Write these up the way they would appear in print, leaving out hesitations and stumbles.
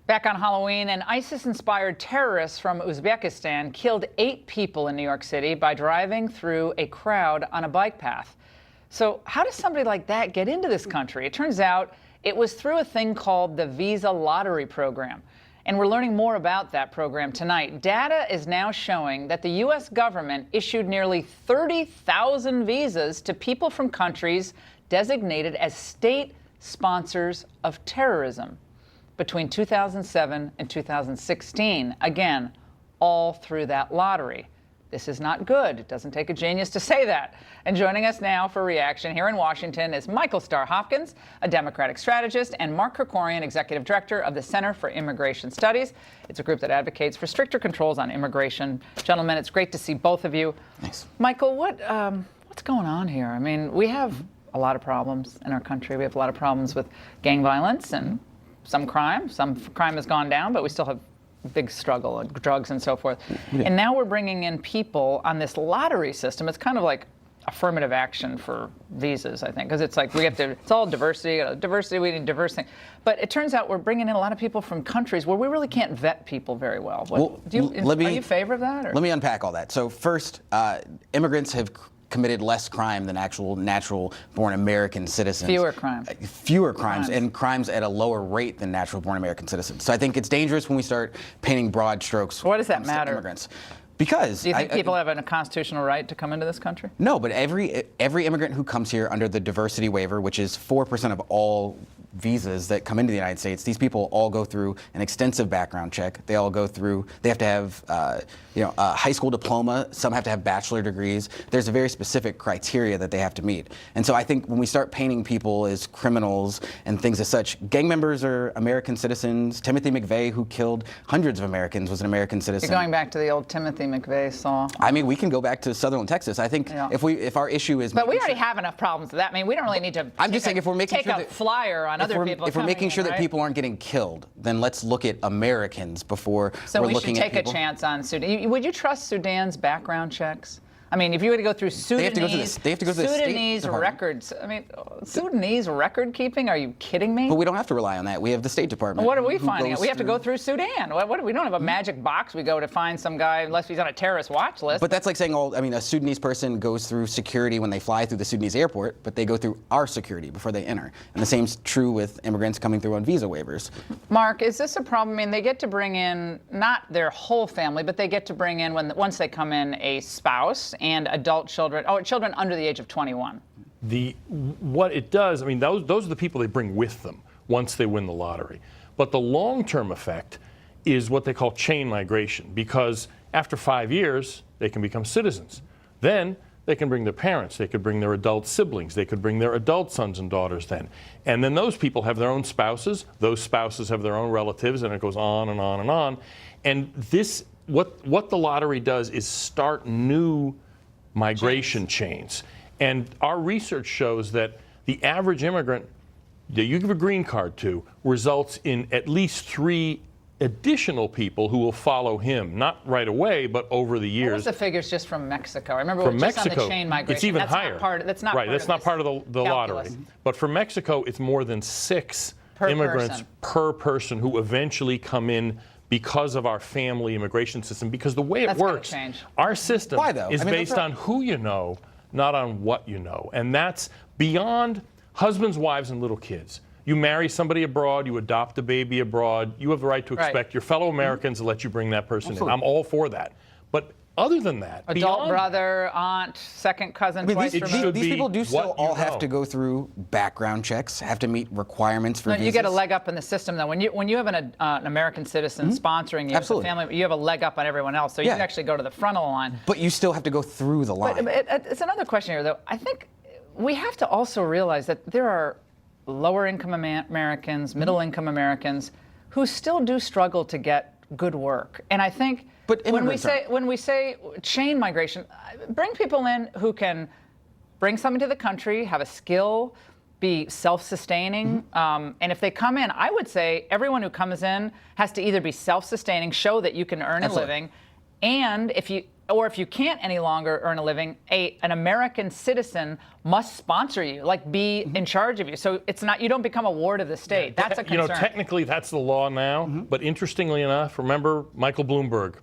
Back on Halloween, an ISIS-inspired terrorist from Uzbekistan killed 8 people in New York City by driving through a crowd on a bike path. So how does somebody like that get into this country? It turns out it was through a thing called the Visa Lottery Program. And we're learning more about that program tonight. Data is now showing that the U.S. government issued nearly 30,000 visas to people from countries designated as state sponsors of terrorism between 2007 and 2016. Again, all through that lottery. This is not good. It doesn't take a genius to say that. And joining us now for reaction here in Washington is Michael Starr Hopkins, a Democratic strategist, and Mark Krikorian, Executive Director of the Center for Immigration Studies. It's a group that advocates for stricter controls on immigration. Gentlemen, it's great to see both of you. Thanks. Michael, what's going on here? I mean, we have a lot of problems in our country. We have a lot of problems with gang violence and some crime. Some crime has gone down, but we still have a big struggle and drugs and so forth. Yeah. And now we're bringing in people on this lottery system. It's kind of like affirmative action for visas, I think, because it's like it's all diversity, we need diversity. But it turns out we're bringing in a lot of people from countries where we really can't vet people very well. Are you in favor of that? Or? Let me unpack all that. So first, immigrants have committed less crime than actual natural-born American citizens. Fewer crimes. Fewer crimes, and crimes at a lower rate than natural-born American citizens. So I think it's dangerous when we start painting broad strokes. Why does that matter? Immigrants. Because do you think people have a constitutional right to come into this country? No, but every immigrant who comes here under the diversity waiver, which is 4% of all visas that come into the United States, these people all go through an extensive background check. They all go through. They have to have, a high school diploma. Some have to have bachelor degrees. There's a very specific criteria that they have to meet. And so I think when we start painting people as criminals and things as such, gang members are American citizens. Timothy McVeigh, who killed hundreds of Americans, was an American citizen. You're going back to the old Timothy McVeigh saw. I mean, we can go back to Sutherland, Texas. I think if our issue is, but we already have enough problems with that. I mean, we don't really need to. I'm just saying if we're making take a flyer on other people. If we're making sure that people aren't getting killed, then let's look at Americans before we're looking at people. So we should take a chance on Sudan. Would you trust Sudan's background checks? I mean, if you were to go through Sudanese records, I mean, Sudanese record keeping? Are you kidding me? But we don't have to rely on that. We have the State Department. What are we finding out? We have to go through Sudan. We don't have a magic box we go to find some guy unless he's on a terrorist watch list. But that's like saying, a Sudanese person goes through security when they fly through the Sudanese airport, but they go through our security before they enter. And the same's true with immigrants coming through on visa waivers. Mark, is this a problem? I mean, they get to bring in not their whole family, but they get to bring in, once they come in, a spouse and adult children, children under the age of 21. What it does, I mean, those are the people they bring with them once they win the lottery. But the long-term effect is what they call chain migration, because after 5 years, they can become citizens. Then they can bring their parents, they could bring their adult siblings, they could bring their adult sons and daughters then. And then those people have their own spouses, those spouses have their own relatives, and it goes on and on and on. And this, what the lottery does is start new migration chains. And our research shows that the average immigrant that you give a green card to results in at least 3 additional people who will follow him, not right away, but over the years. What was the figures just from Mexico? I remember from Mexico, on the chain migration. It's even higher. That's not part of the lottery. But for Mexico, it's more than 6 immigrants per person who eventually come in because of our family immigration system, because the way it works, our system is based on who you know, not on what you know. And that's beyond husbands, wives, and little kids. You marry somebody abroad, you adopt a baby abroad, you have the right to expect your fellow Americans to let you bring that person in. I'm all for that. But other than that, adult brother, aunt, second cousin, twice removed. These people do still all have to go through background checks, have to meet requirements for visas. You get a leg up in the system, though. When you have an American citizen sponsoring you as a family, you have a leg up on everyone else. So you can actually go to the front of the line. But you still have to go through the line. But it's another question here, though. I think we have to also realize that there are lower-income Americans, middle-income Americans, who still do struggle to get good work. And I think when we say chain migration, bring people in who can bring something to the country, have a skill, be self-sustaining. And if they come in, I would say everyone who comes in has to either be self-sustaining, show that you can earn a living, and if you or if you can't any longer earn a living, an American citizen must sponsor you, like be in charge of you. So it's not, you don't become a ward of the state. That's a concern. You know, technically that's the law now, but interestingly enough, remember Michael Bloomberg,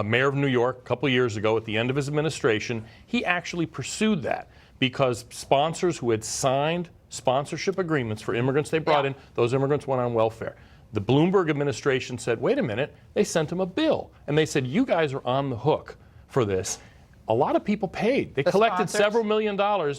mayor of New York, a couple of years ago at the end of his administration, he actually pursued that because sponsors who had signed sponsorship agreements for immigrants they brought in, those immigrants went on welfare. The Bloomberg administration said, wait a minute, they sent him a bill. And they said, you guys are on the hook for this. A lot of people paid. They collected several $1 million.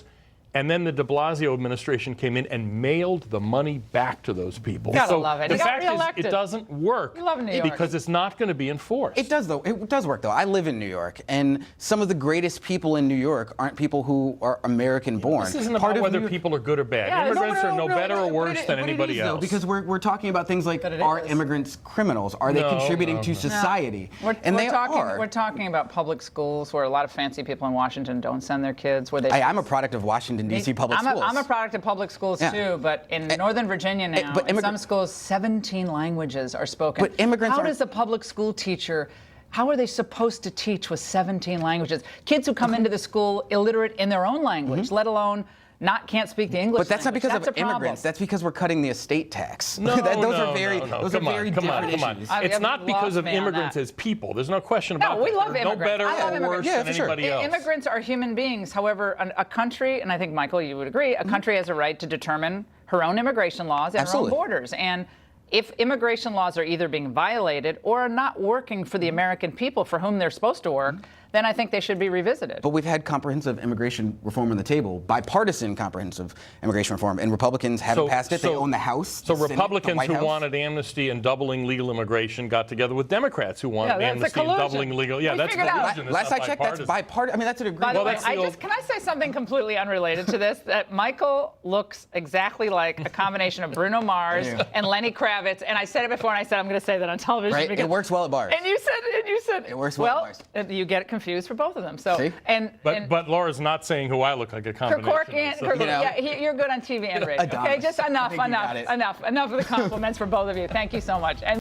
And then the de Blasio administration came in and mailed the money back to those people. Gotta love it. The He got fact is, reelected. it doesn't work. We love New York. Because it's not going to be enforced. It does, though. It does work, though. I live in New York, and some of the greatest people in New York aren't people who are American-born. This isn't about whether people are good or bad. Yeah, Immigrants are no better or but worse than but anybody it is, though, else. because we're talking about things like, are immigrants criminals? Are they contributing to society? And they are. We're talking about public schools where a lot of fancy people in Washington don't send their kids. Where they. I'm a product of Washington, D.C. public schools. I'm a product of public schools too, but in Northern Virginia now, in some schools, 17 languages are spoken. But immigrants How does a public school teacher, how are they supposed to teach with 17 languages? Kids who come into the school illiterate in their own language, let alone can't speak the English But that's language. not because That's of a problem. immigrants. That's because we're cutting the estate tax. No, those no, are very, no, no. those are very different issues. It's not because of me on immigrants that. as people. There's no question about No, we that. love They're immigrants. No better I love or immigrants. worse Yeah, than for sure. anybody else. Immigrants are human beings. However, a country, and I think, Michael, you would agree, a country has a right to determine her own immigration laws and Absolutely. her own borders. And if immigration laws are either being violated or are not working for the American people for whom they're supposed to work, then I think they should be revisited. But we've had comprehensive immigration reform on the table, bipartisan comprehensive immigration reform, and Republicans haven't passed it. They own the House. So the Senate, Republicans the White who House. wanted amnesty and doubling legal immigration got together with Democrats who wanted that's a amnesty and collusion. doubling legal. Yeah, We that's figured it out. collusion. It's Last not I checked, that's bipartisan. I mean, that's an By the agreement. way, that's the old- can I say something completely unrelated to this? That Michael looks exactly like a combination of Bruno Mars and Lenny Kravitz. And I said it before, and I said I'm going to say that on television. Right? Because, It works well at bars. And you said It works well at bars. You get confused for both of them. So See? But Laura's not saying who I look like a combination Krikorian, of. So- you're good on TV and radio. Okay, Adonis. just I enough think you got it. of the compliments for both of you. Thank you so much. And